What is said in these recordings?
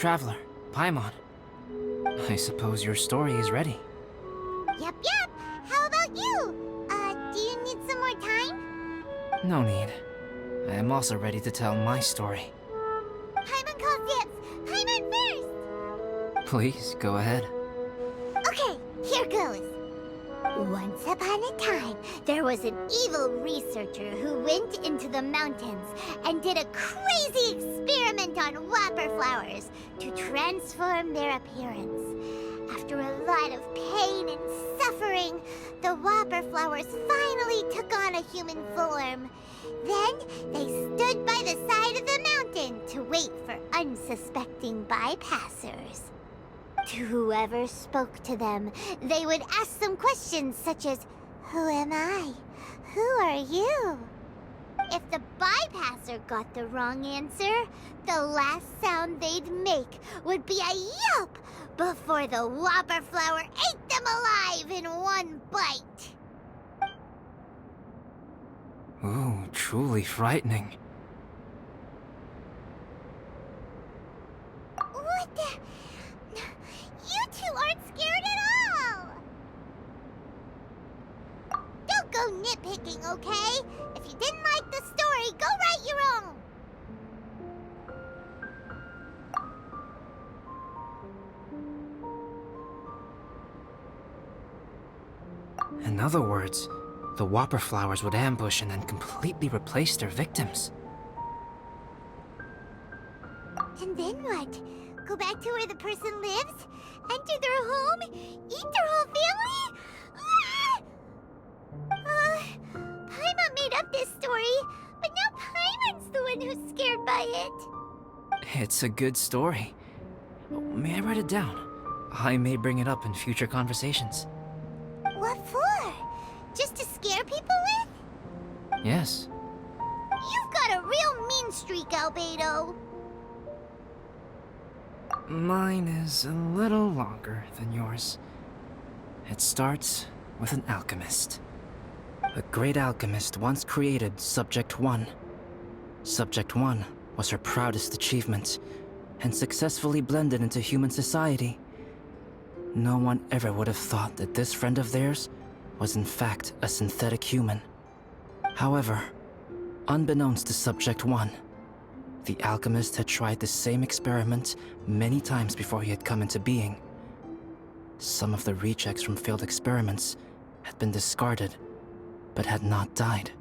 Traveler, Paimon. I suppose your story is ready. Yep. How about you? Do you need some more time? No need. I am also ready to tell my story. Paimon calls dibs. Paimon first! Please, go ahead. Okay, here goes. Once upon a time, there was an evil researcher who went into the mountains and did a crazy experiment on whopper flowers to transform their appearance. After a lot of pain and suffering, the whopper flowers finally took on a human form. Then they stood by the side of the mountain to wait for unsuspecting bypassers. To whoever spoke to them, they would ask them questions such as, "Who am I? Who are you?" If the bypasser got the wrong answer, the last sound they'd make would be a yelp before the whopper flower ate them alive in one bite. Ooh, truly frightening. What the? You two aren't scared at all! Don't go nitpicking, okay? If you didn't like the story, go write your own! In other words, the whopper flowers would ambush and then completely replace their victims. And then what? Go back to where the person lives? Enter their home? Eat their whole family? Paimon made up this story, but now Paimon's the one who's scared by it. It's a good story. May I write it down? I may bring it up in future conversations. What for? Just to scare people with? Yes. You've got a real mean streak, Albedo. Mine is a little longer than yours. It starts with an alchemist. A great alchemist once created Subject 1. Subject 1 was her proudest achievement, and successfully blended into human society. No one ever would have thought that this friend of theirs was in fact a synthetic human. However, unbeknownst to Subject 1, the alchemist had tried the same experiment many times before he had come into being. Some of the rejects from failed experiments had been discarded, but had not died.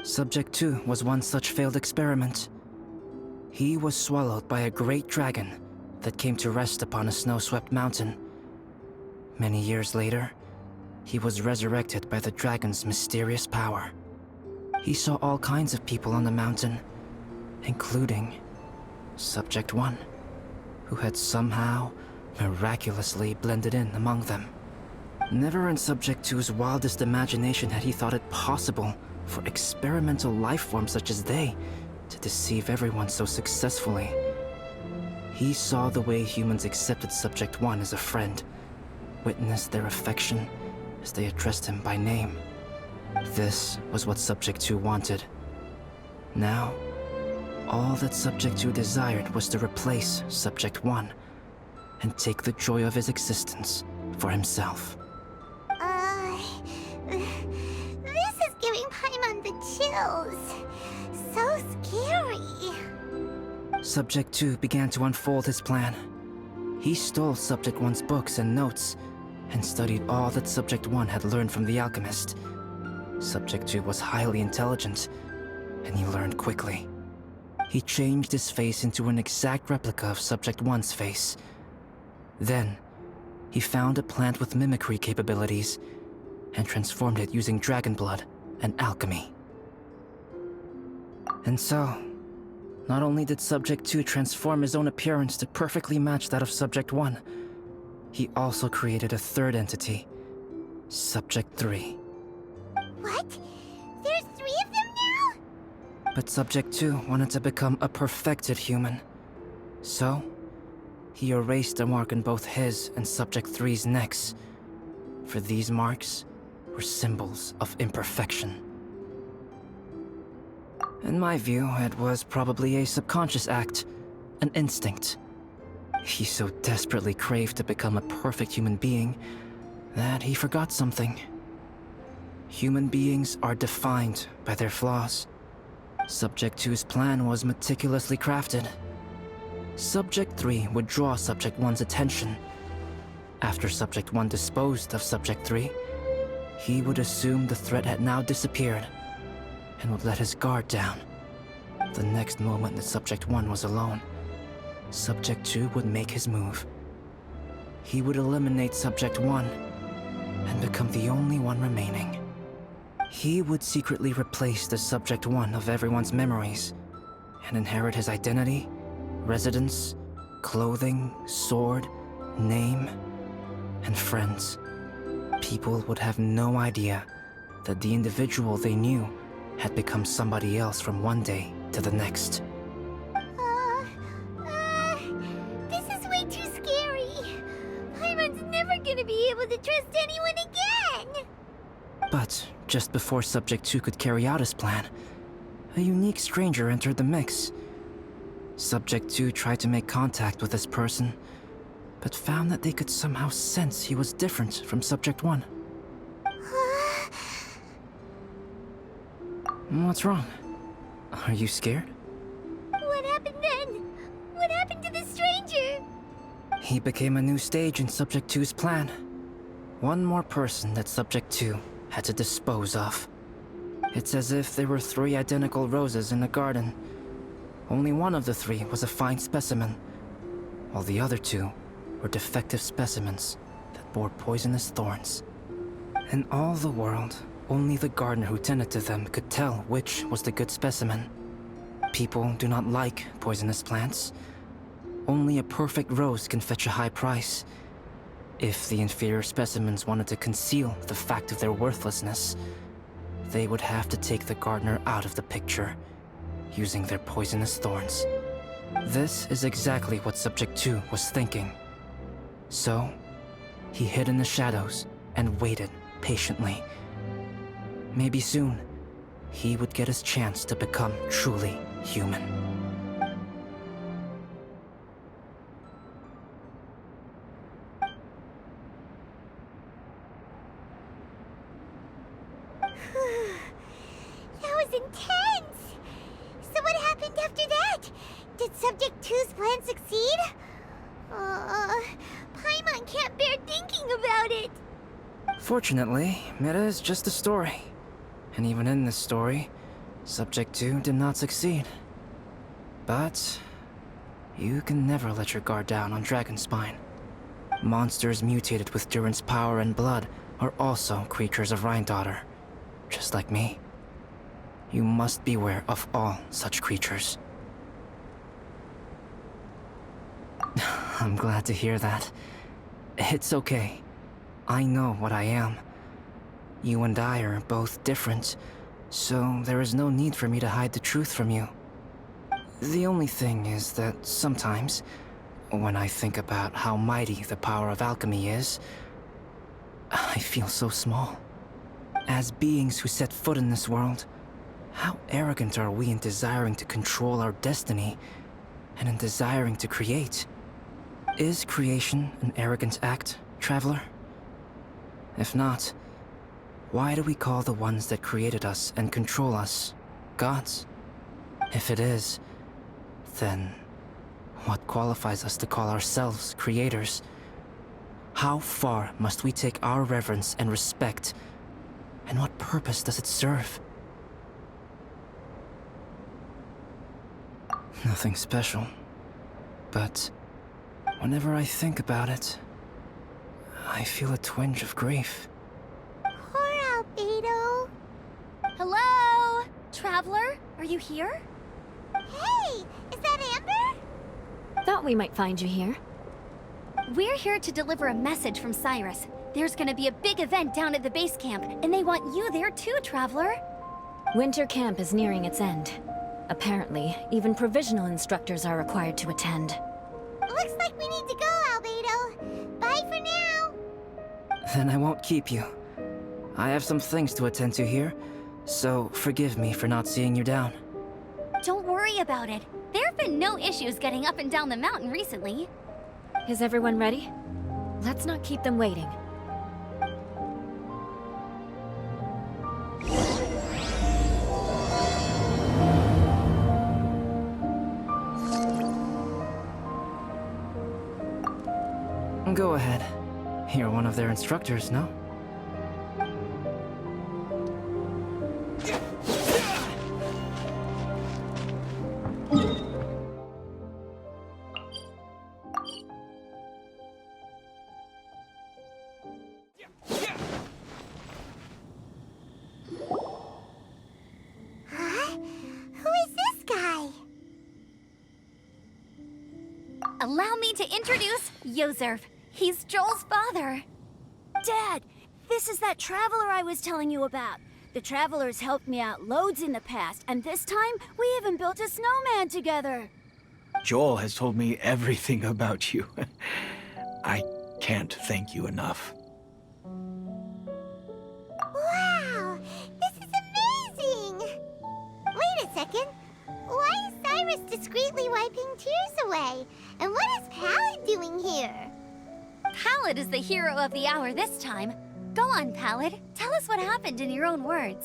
Subject 2 was one such failed experiment. He was swallowed by a great dragon that came to rest upon a snow-swept mountain. Many years later, he was resurrected by the dragon's mysterious power. He saw all kinds of people on the mountain, including Subject 1, who had somehow miraculously blended in among them. Never in Subject 2's wildest imagination had he thought it possible for experimental life forms such as they to deceive everyone so successfully. He saw the way humans accepted Subject 1 as a friend, witnessed their affection as they addressed him by name. This was what Subject 2 wanted. Now, all that Subject 2 desired was to replace Subject 1 and take the joy of his existence for himself. This is giving Paimon the chills. So scary. Subject 2 began to unfold his plan. He stole Subject 1's books and notes and studied all that Subject 1 had learned from the alchemist. Subject 2 was highly intelligent, and he learned quickly. He changed his face into an exact replica of Subject 1's face. Then, he found a plant with mimicry capabilities and transformed it using dragon blood and alchemy. And so, not only did Subject 2 transform his own appearance to perfectly match that of Subject 1, he also created a third entity, Subject 3. What? There's 3 of them now? But Subject 2 wanted to become a perfected human. So, he erased a mark on both his and Subject 3's necks, for these marks were symbols of imperfection. In my view, it was probably a subconscious act, an instinct. He so desperately craved to become a perfect human being that he forgot something. Human beings are defined by their flaws. Subject 2's plan was meticulously crafted. Subject 3 would draw Subject 1's attention. After Subject 1 disposed of Subject 3, he would assume the threat had now disappeared and would let his guard down. The next moment that Subject 1 was alone, Subject 2 would make his move. He would eliminate Subject 1 and become the only one remaining. He would secretly replace the Subject 1 of everyone's memories and inherit his identity, residence, clothing, sword, name, and friends. People would have no idea that the individual they knew had become somebody else from one day to the next. This is way too scary. Paimon's never gonna be able to trust anyone again. But just before Subject 2 could carry out his plan, a unique stranger entered the mix. Subject 2 tried to make contact with this person, but found that they could somehow sense he was different from Subject 1. What's wrong? Are you scared? What happened then? What happened to the stranger? He became a new stage in Subject 2's plan. One more person that Subject 2 had to dispose of. It's as if there were 3 identical roses in a garden. Only one of the 3 was a fine specimen, while the other 2 were defective specimens that bore poisonous thorns. In all the world, only the gardener who tended to them could tell which was the good specimen. People do not like poisonous plants. Only a perfect rose can fetch a high price. If the inferior specimens wanted to conceal the fact of their worthlessness, they would have to take the gardener out of the picture, using their poisonous thorns. This is exactly what Subject 2 was thinking. So, he hid in the shadows and waited patiently. Maybe soon, he would get his chance to become truly human. That was intense! So what happened after that? Did Subject 2's plan succeed? Paimon can't bear thinking about it. Fortunately, it is just a story. And even in this story, Subject 2 did not succeed. But you can never let your guard down on Dragonspine. Monsters mutated with Durin's power and blood are also creatures of Rhine-Daughter, just like me. You must beware of all such creatures. I'm glad to hear that. It's okay. I know what I am. You and I are both different, so there is no need for me to hide the truth from you. The only thing is that sometimes, when I think about how mighty the power of alchemy is, I feel so small. As beings who set foot in this world, how arrogant are we in desiring to control our destiny, and in desiring to create? Is creation an arrogant act, traveler? If not, why do we call the ones that created us and control us gods? If it is, then what qualifies us to call ourselves creators? How far must we take our reverence and respect, and what purpose does it serve? Nothing special, but whenever I think about it, I feel a twinge of grief. Poor Albedo. Hello? Traveler, are you here? Hey, is that Amber? Thought we might find you here. We're here to deliver a message from Cyrus. There's gonna be a big event down at the base camp, and they want you there too, Traveler. Winter camp is nearing its end. Apparently, even provisional instructors are required to attend. Looks like we need to go, Albedo. Bye for now. Then I won't keep you. I have some things to attend to here, so forgive me for not seeing you down. Don't worry about it. There have been no issues getting up and down the mountain recently. Is everyone ready? Let's not keep them waiting. Go ahead. You're one of their instructors, no? Huh? Who is this guy? Allow me to introduce Yozerf. He's Joel's father. Dad, this is that traveler I was telling you about. The traveler's helped me out loads in the past, and this time we even built a snowman together. Joel has told me everything about you. I can't thank you enough. Wow, this is amazing! Wait a second. Why is Cyrus discreetly wiping tears away? And what is Pallid doing here? Pallid is the hero of the hour this time. Go on, Pallid. Tell us what happened in your own words.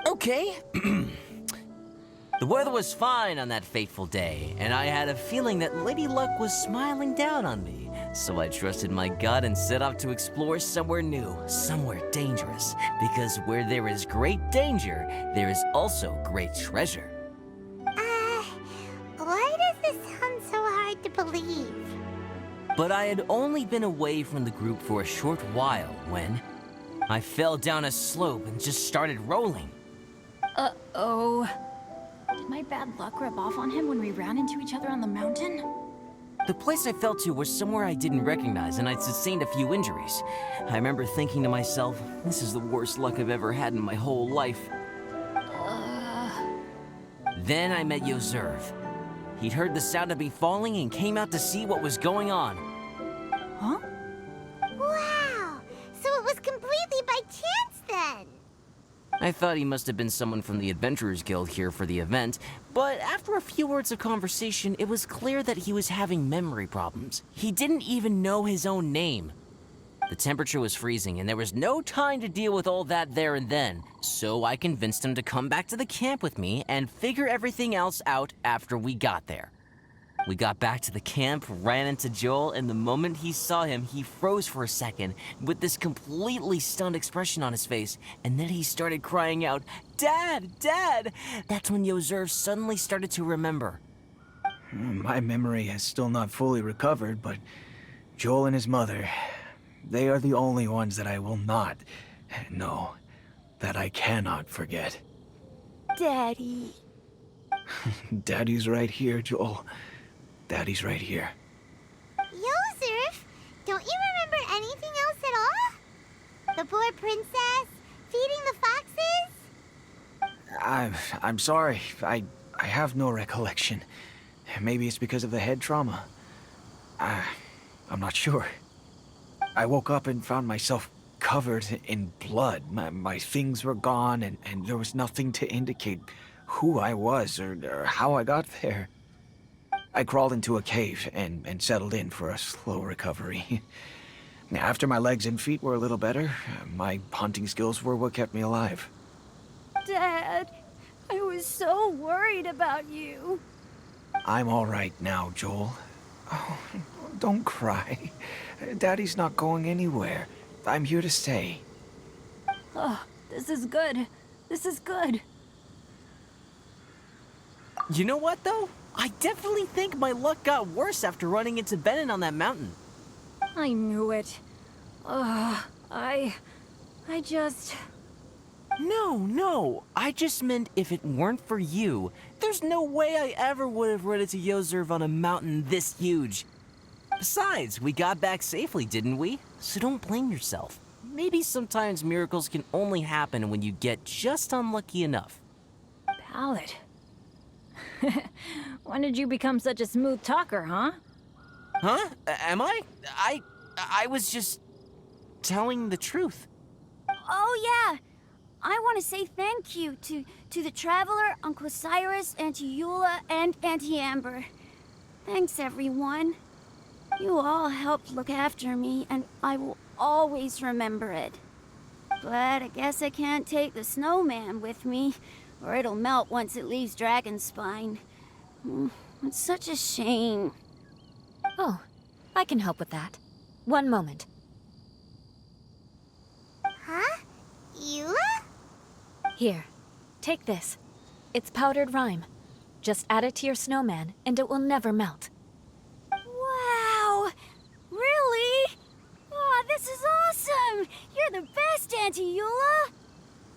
Okay. The weather was fine on that fateful day, and I had a feeling that Lady Luck was smiling down on me. So I trusted my gut and set off to explore somewhere new, somewhere dangerous. Because where there is great danger, there is also great treasure. Why does this sound so hard to believe? But I had only been away from the group for a short while when I fell down a slope and just started rolling. Uh-oh. Did my bad luck rub off on him when we ran into each other on the mountain? The place I fell to was somewhere I didn't recognize, and I'd sustained a few injuries. I remember thinking to myself, this is the worst luck I've ever had in my whole life. Then I met Yozerf. He'd heard the sound of me falling and came out to see what was going on. Huh? Wow, so it was completely by chance then. I thought he must have been someone from the Adventurers Guild here for the event, but after a few words of conversation, it was clear that he was having memory problems. He didn't even know his own name. The temperature was freezing, and there was no time to deal with all that there and then, so I convinced him to come back to the camp with me and figure everything else out after we got there. We got back to the camp, ran into Joel, and the moment he saw him, he froze for a second with this completely stunned expression on his face, and then he started crying out, "Dad! Dad!" That's when Yozerf suddenly started to remember. My memory has still not fully recovered, but Joel and his mother, they are the only ones that I will not, no, that I cannot forget. Daddy. Daddy's right here, Joel. Daddy's right here. Yozerf, don't you remember anything else at all? The poor princess, feeding the foxes? I'm sorry. I have no recollection. Maybe it's because of the head trauma. I'm not sure. I woke up and found myself covered in blood. My things were gone, and there was nothing to indicate who I was or how I got there. I crawled into a cave and settled in for a slow recovery. After my legs and feet were a little better, my hunting skills were what kept me alive. Dad, I was so worried about you. I'm all right now, Joel. Oh, don't cry. Daddy's not going anywhere. I'm here to stay. Oh, this is good. This is good. You know what, though? I definitely think my luck got worse after running into Benin on that mountain. I knew it. I just... No. I just meant if it weren't for you, there's no way I ever would have run into Yozerf on a mountain this huge. Besides, we got back safely, didn't we? So don't blame yourself. Maybe sometimes miracles can only happen when you get just unlucky enough. Pallid. When did you become such a smooth talker, huh? Huh? Am I? I was just telling the truth. Oh, yeah. I want to say thank you to the Traveler, Uncle Cyrus, Auntie Eula, and Auntie Amber. Thanks, everyone. You all helped look after me, and I will always remember it. But I guess I can't take the snowman with me, or it'll melt once it leaves Dragonspine. It's such a shame. Oh, I can help with that. One moment. Huh? Eula? Here, take this. It's powdered rime. Just add it to your snowman, and it will never melt. Wow! Really? Oh, this is awesome! You're the best, Auntie Eula!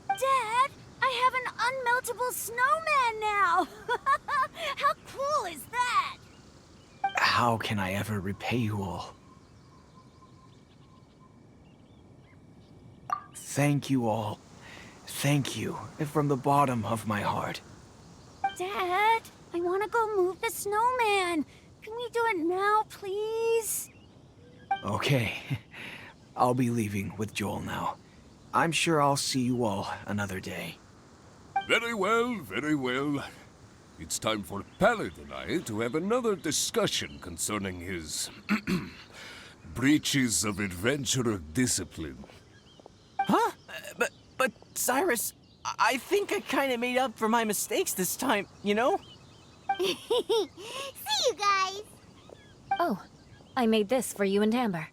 Dad, I have an unmeltable snowman now! How cool is that? How can I ever repay you all? Thank you all. Thank you, from the bottom of my heart. Dad, I want to go move the snowman. Can we do it now, please? Okay, I'll be leaving with Joel now. I'm sure I'll see you all another day. Very well, very well. It's time for Pallet and I to have another discussion concerning his breaches of adventurer discipline. Huh? But Cyrus, I think I kind of made up for my mistakes this time, you know? See you guys! Oh, I made this for you and Amber.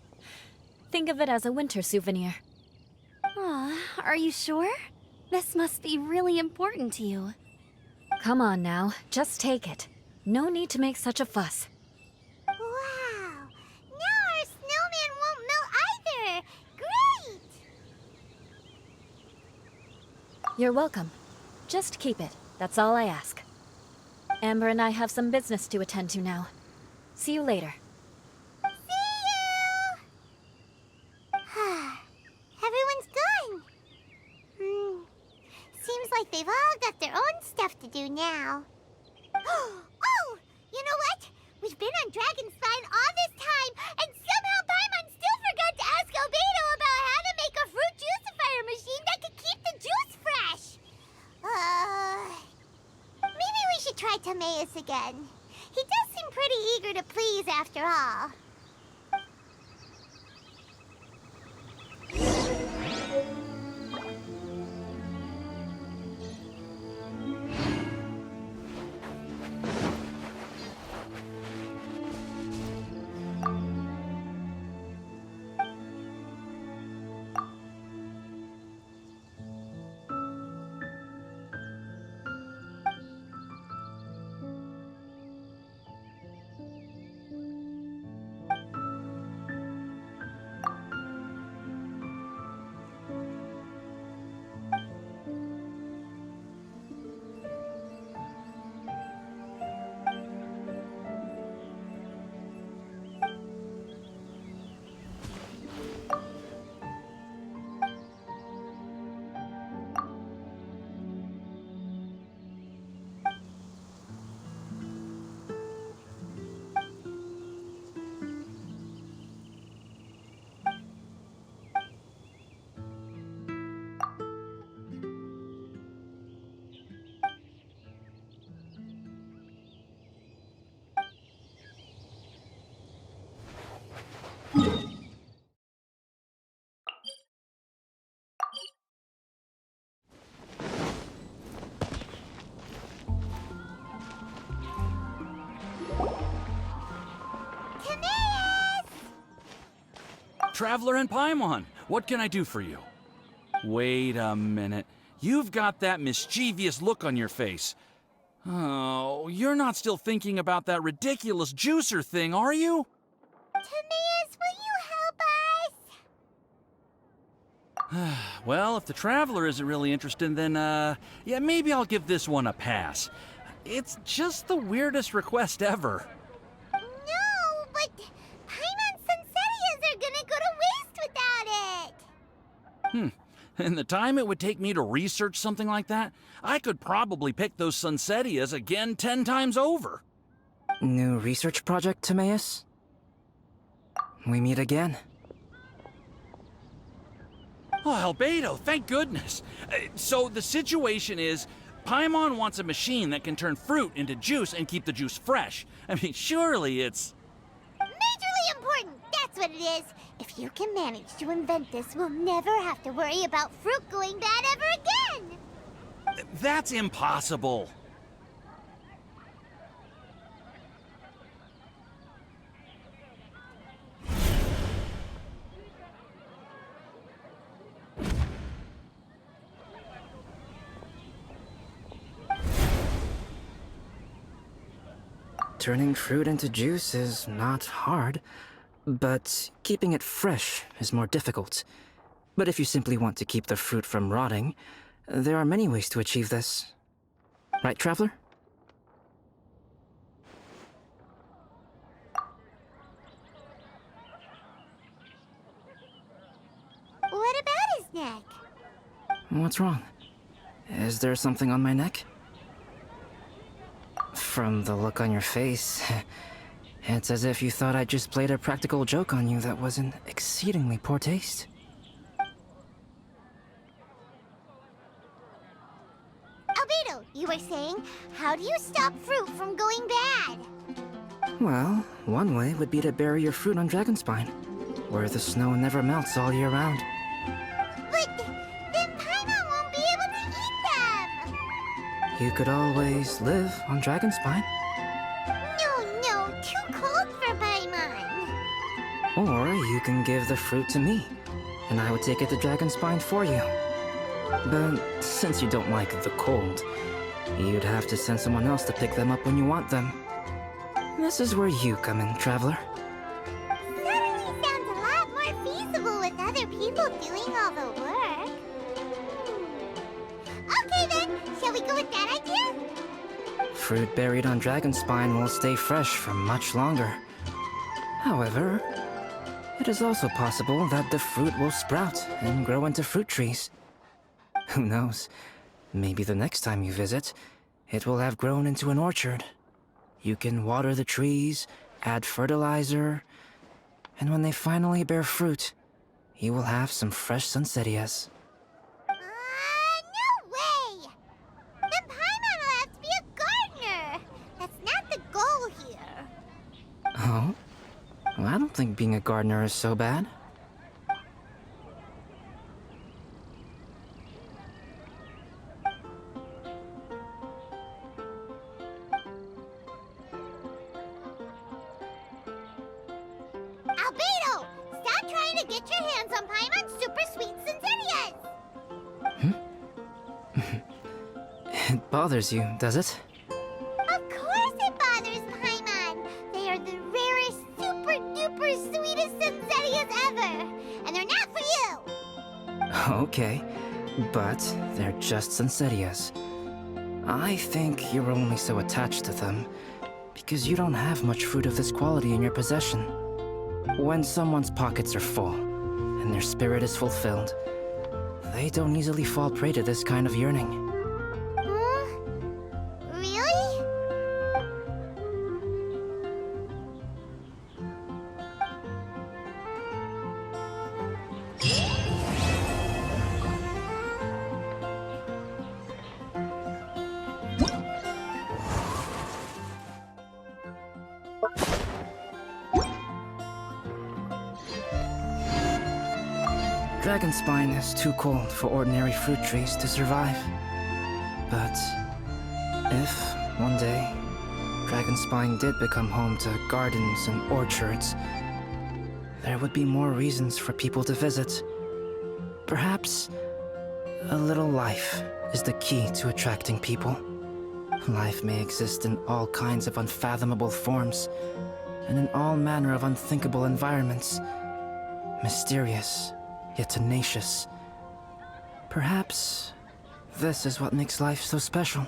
Think of it as a winter souvenir. Aw, are you sure? This must be really important to you. Come on now, just take it. No need to make such a fuss. Wow! Now our snowman won't melt either! Great! You're welcome. Just keep it. That's all I ask. Amber and I have some business to attend to now. See you later. See you! Everyone's gone. Seems like they've all got their own stuff to do now. Oh! You know what? We've been on Dragonspine all this time, and somehow Paimon still forgot to ask Albedo about how to make a fruit juicifier machine that could keep the juice fresh. Maybe we should try Timaeus again. He does seem pretty eager to please after all. Traveler and Paimon, what can I do for you? Wait a minute. You've got that mischievous look on your face. Oh, you're not still thinking about that ridiculous juicer thing, are you? Timaeus, will you help us? Well, if the Traveler isn't really interested, then, yeah, maybe I'll give this one a pass. It's just the weirdest request ever. No, but Paimon's Sunsettias are gonna go to waste without it. And the time it would take me to research something like that, I could probably pick those Sunsettias again 10 times over. New research project, Timaeus? We meet again. Oh, Albedo, thank goodness. So the situation is, Paimon wants a machine that can turn fruit into juice and keep the juice fresh. I mean, surely it's... Majorly that's what it is. If you can manage to invent this, we'll never have to worry about fruit going bad ever again! That's impossible. Turning fruit into juice is not hard, but keeping it fresh is more difficult. But if you simply want to keep the fruit from rotting, there are many ways to achieve this. Right, Traveler? What about his neck? What's wrong? Is there something on my neck? From the look on your face, it's as if you thought I just played a practical joke on you that was in exceedingly poor taste. Albedo, you were saying, how do you stop fruit from going bad? Well, one way would be to bury your fruit on Dragonspine, where the snow never melts all year round. But then Paimon won't be able to eat them! You could always live on Dragonspine. No, too cold for Paimon. Or you can give the fruit to me, and I would take it to Dragonspine for you. But since you don't like the cold, you'd have to send someone else to pick them up when you want them. This is where you come in, Traveler. Suddenly sounds a lot more feasible with other people doing all the work. Okay then, shall we go with that idea? Fruit buried on Dragonspine will stay fresh for much longer. However, it is also possible that the fruit will sprout and grow into fruit trees. Who knows? Maybe the next time you visit, it will have grown into an orchard. You can water the trees, add fertilizer, and when they finally bear fruit, you will have some fresh sunsettias. No way! Then Paimon will have to be a gardener! That's not the goal here. Oh? Well, I don't think being a gardener is so bad. Albedo! Stop trying to get your hands on Paimon's super sweet Centennias! It bothers you, does it? Of course it bothers Paimon! They are the rarest, super duper sweetest Centennias ever! And they're not for you! Okay, but they're just Sunsettias. I think you're only so attached to them because you don't have much fruit of this quality in your possession. When someone's pockets are full and their spirit is fulfilled, they don't easily fall prey to this kind of yearning. Really? Dragonspine is too cold for ordinary fruit trees to survive. But if, one day, Dragonspine did become home to gardens and orchards, there would be more reasons for people to visit. Perhaps a little life is the key to attracting people. Life may exist in all kinds of unfathomable forms, and in all manner of unthinkable environments. Mysterious, yet tenacious. Perhaps this is what makes life so special.